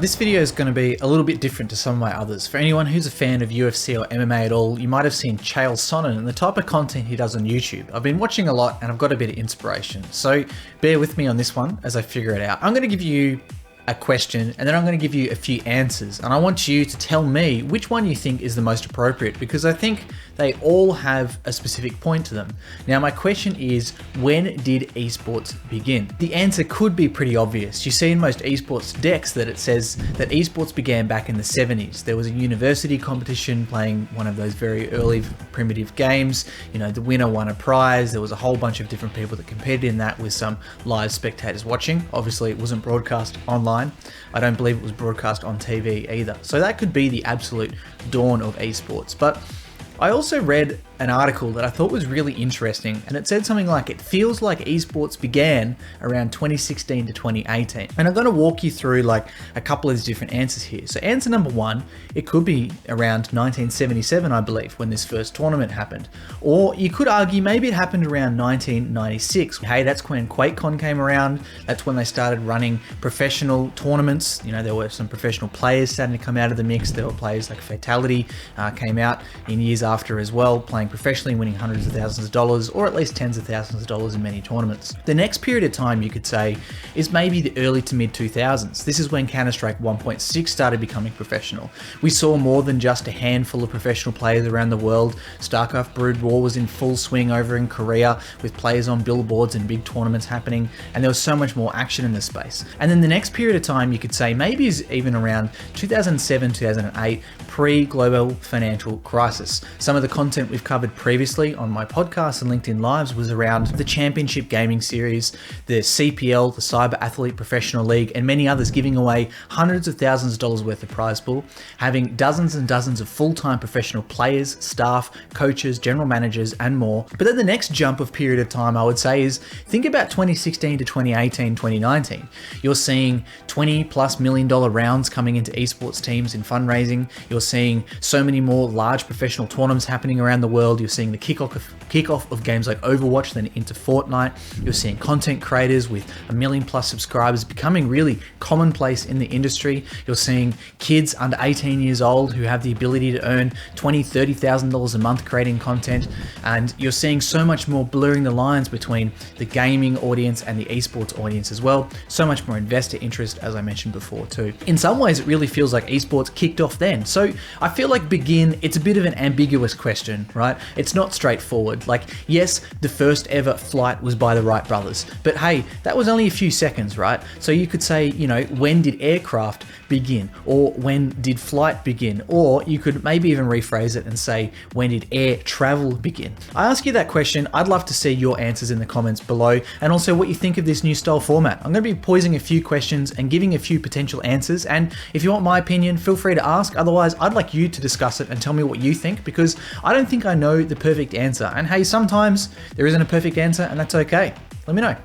This video is going to be a little bit different to some of my others. For anyone who's a fan of UFC or MMA at all, you might have seen Chael Sonnen and the type of content he does on YouTube. I've been watching a lot and I've got a bit of inspiration. So bear with me on this one as I figure it out. I'm going to give you a question and then I'm going to give you a few answers, and I want you to tell me which one you think is the most appropriate, because I think they all have a specific point to them. Now my question is, when did esports begin? The answer could be pretty obvious. You see in most esports decks that it says that esports began back in the 70s. There was a university competition playing one of those very early primitive games. You know, the winner won a prize. There was a whole bunch of different people that competed in that with some live spectators watching. Obviously it wasn't broadcast online. I don't believe it was broadcast on TV either. So that could be the absolute dawn of esports. But I also read an article that I thought was really interesting, and it said something like, it feels like esports began around 2016 to 2018. And I'm going to walk you through like a couple of these different answers here. So answer number one, it could be around 1977, I believe, when this first tournament happened. Or you could argue maybe it happened around 1996. Hey, that's when QuakeCon came around. That's when they started running professional tournaments. You know, there were some professional players starting to come out of the mix. There were players like Fatality came out in years after as well, playing professionally, winning hundreds of thousands of dollars, or at least tens of thousands of dollars in many tournaments. The next period of time, you could say, is maybe the early to mid 2000s. This is when Counter-Strike 1.6 started becoming professional. We saw more than just a handful of professional players around the world. StarCraft Brood War was in full swing over in Korea, with players on billboards and big tournaments happening, and there was so much more action in this space. And then the next period of time, you could say maybe is even around 2007, 2008, pre-global financial crisis. Some of the content we've covered previously on my podcast and LinkedIn Lives was around the Championship Gaming Series, the CPL, the Cyber Athlete Professional League, and many others, giving away hundreds of thousands of dollars worth of prize pool, having dozens and dozens of full-time professional players, staff, coaches, general managers, and more. But then the next jump of period of time, I would say, is think about 2016 to 2018, 2019. You're seeing $20+ million rounds coming into esports teams in fundraising. You're seeing so many more large professional tournaments happening around the world. You're seeing the kickoff of games like Overwatch, then into Fortnite. You're seeing content creators with 1 million+ subscribers becoming really commonplace in the industry. You're seeing kids under 18 years old who have the ability to earn $20,000, $30,000 a month creating content. And you're seeing so much more blurring the lines between the gaming audience and the esports audience as well. So much more investor interest, as I mentioned before too. In some ways, it really feels like esports kicked off then. So I feel like begin, it's a bit of an ambiguous question, right? It's not straightforward. Like, yes, the first ever flight was by the Wright brothers, but hey, that was only a few seconds, right? So you could say, you know, when did aircraft begin? Or when did flight begin? Or you could maybe even rephrase it and say, when did air travel begin? I ask you that question. I'd love to see your answers in the comments below, and also what you think of this new style format. I'm going to be posing a few questions and giving a few potential answers, and if you want my opinion, feel free to ask. Otherwise, I'd like you to discuss it and tell me what you think, because I don't think I know the perfect answer. And hey, sometimes there isn't a perfect answer, and that's okay. Let me know.